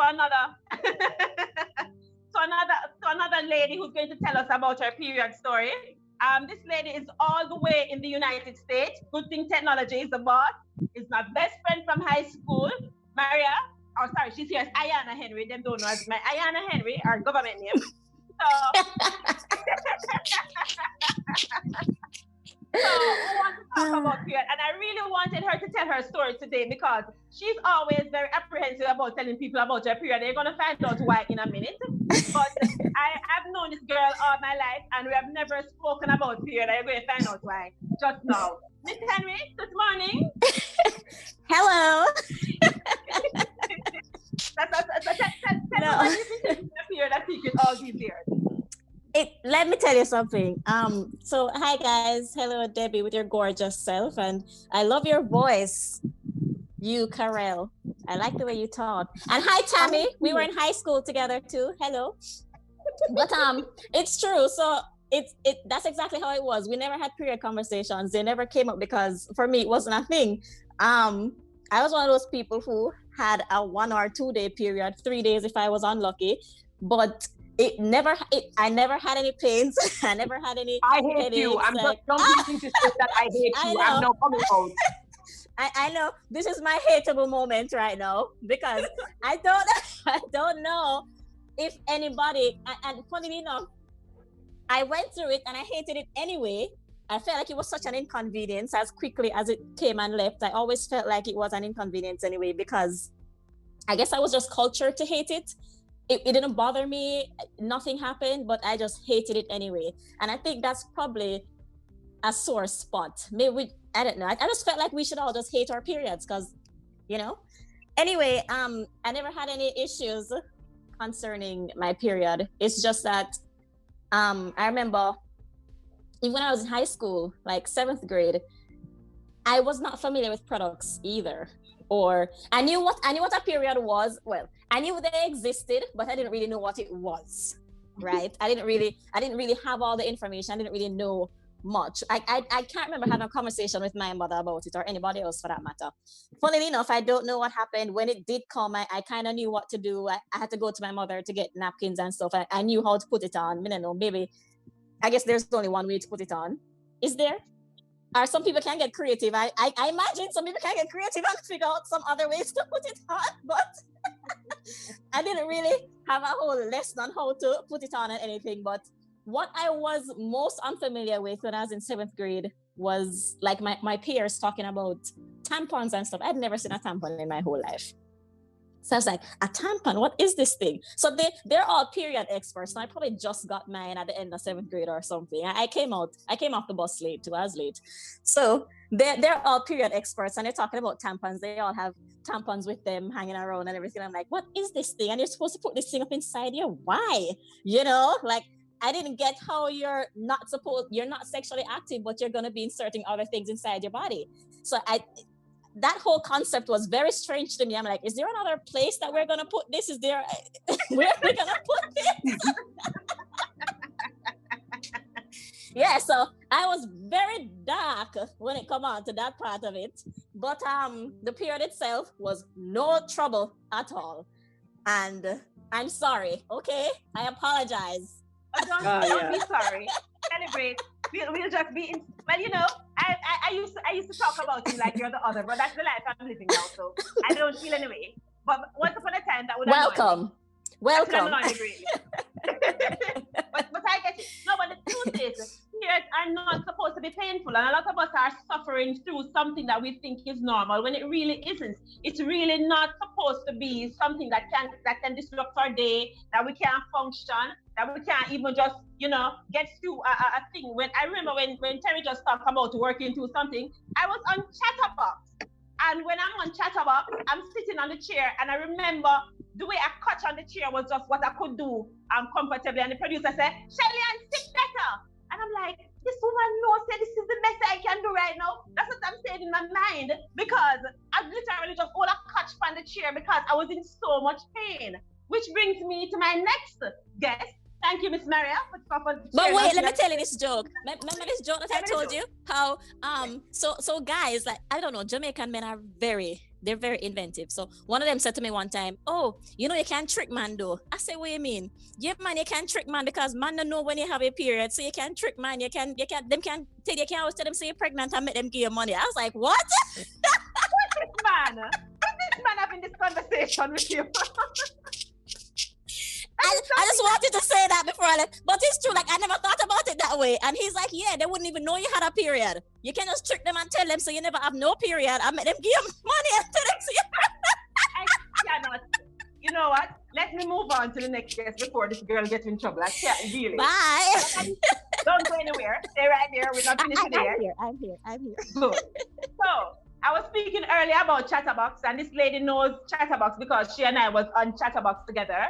another to another lady who's going to tell us about her period story. This lady is all the way in the United States. Good thing technology is the boss. Is my best friend from high school, Maria. Oh, sorry, she's here as Ayana Henry. Them don't know as my Ayana Henry, our government name. So, so we want to talk about period, and I really wanted her to tell her story today because she's always very apprehensive about telling people about her period. They're gonna find out why in a minute. But I've known this girl all my life, and we have never spoken about period. I'm going to find out why just now. Miss Henry, good morning. Hello. Tell me what you've been taking the period, I think, in all these years. Let me tell you something. So hi guys, hello Debbie with your gorgeous self, and I love your voice, you Karel. I like the way you talk. And hi Tammy, we were in high school together too. Hello. But it's true. So that's exactly how it was. We never had period conversations. They never came up because for me it wasn't a thing. I was one of those people who had a 1 or 2 day period, 3 days if I was unlucky, but I never had any pains. I never had any I hate headaches. You. I'm just don't to say that I hate you. I'm no coming out. I know this is my hateable moment right now because I don't know if anybody, and funnily enough, I went through it and I hated it anyway. I felt like it was such an inconvenience as quickly as it came and left. I always felt like it was an inconvenience anyway because I guess I was just cultured to hate it. It didn't bother me, nothing happened, but I just hated it anyway. And I think that's probably a sore spot. Maybe I don't know. I just felt like we should all just hate our periods because, you know. Anyway, I never had any issues concerning my period. It's just that I remember even when I was in high school, like 7th grade, I was not familiar with products either. Or I knew what a period was. Well, I knew they existed, but I didn't really know what it was. Right? I didn't really have all the information. I didn't really know much. I can't remember having a conversation with my mother about it or anybody else for that matter. Funnily enough, I don't know what happened. When it did come, I kind of knew what to do. I had to go to my mother to get napkins and stuff. I knew how to put it on. I don't know, maybe, I guess there's only one way to put it on. Is there? Or some people can get creative. I imagine some people can get creative and figure out some other ways to put it on, but I didn't really have a whole lesson on how to put it on and anything. But what I was most unfamiliar with when I was in 7th grade was like my peers talking about tampons and stuff. I'd never seen a tampon in my whole life. So I was like, a tampon, what is this thing? So they're all period experts. And I probably just got mine at the end of 7th grade or something. I came off the bus late too. I was late. So they're all period experts and they're talking about tampons. They all have tampons with them hanging around and everything. I'm like, what is this thing? And you're supposed to put this thing up inside you. Why? You know, like I didn't get how you're not sexually active, but you're going to be inserting other things inside your body. So that whole concept was very strange to me. I'm like, is there another place that we're going to put this? Is there, where are we going to put this? Yeah, so I was very dark when it come on to that part of it. But the period itself was no trouble at all. And I'm sorry, okay? I apologize. Don't be sorry. Celebrate. We'll just be in, well, you know, I used to talk about you like you're the other, but that's the life I'm living now, so I don't feel anyway. But once upon a time, that would welcome. But I get it. No, but the truth is, periods are not supposed to be painful, and a lot of us are suffering through something that we think is normal when it really isn't. It's really not supposed to be something that can disrupt our day, that we can't function, that we can't even just, you know, get through a thing. When I remember when Terry just talked about working through something, I was on Chatterbox. And when I'm on Chatterbox, I'm sitting on the chair, and I remember the way I couch on the chair was just what I could do comfortably. And the producer said, Shelly-Ann, sit better. And I'm like, this woman knows that this is the best I can do right now. That's what I'm saying in my mind, because I literally just all I couch on the chair because I was in so much pain. Which brings me to my next guest. Thank you, Miss Maria. But wait, let me tell you this joke. Remember this joke that I told you? How so guys, like, I don't know, Jamaican men are very, They're very inventive. So one of them said to me one time, "Oh, you know you can trick man though." I said, "What do you mean?" "Yeah, man, you can trick man because man don't know when you have a period, so you can trick man. You can you can always tell them say you're pregnant and make them give you money." I was like, "What?" This man, this man having this conversation with you. I just wanted to say that before I left, but it's true. Like I never thought about it that way. And he's like, "Yeah, they wouldn't even know you had a period. You can just trick them and tell them so you never have no period and make them give you money and tell them so you." I cannot. You know what? Let me move on to the next guest before this girl gets in trouble. I can't deal it. Bye. Don't go anywhere. Stay right there. We're not finishing there. I'm here. Good. So I was speaking earlier about Chatterbox, and this lady knows Chatterbox because she and I was on Chatterbox together.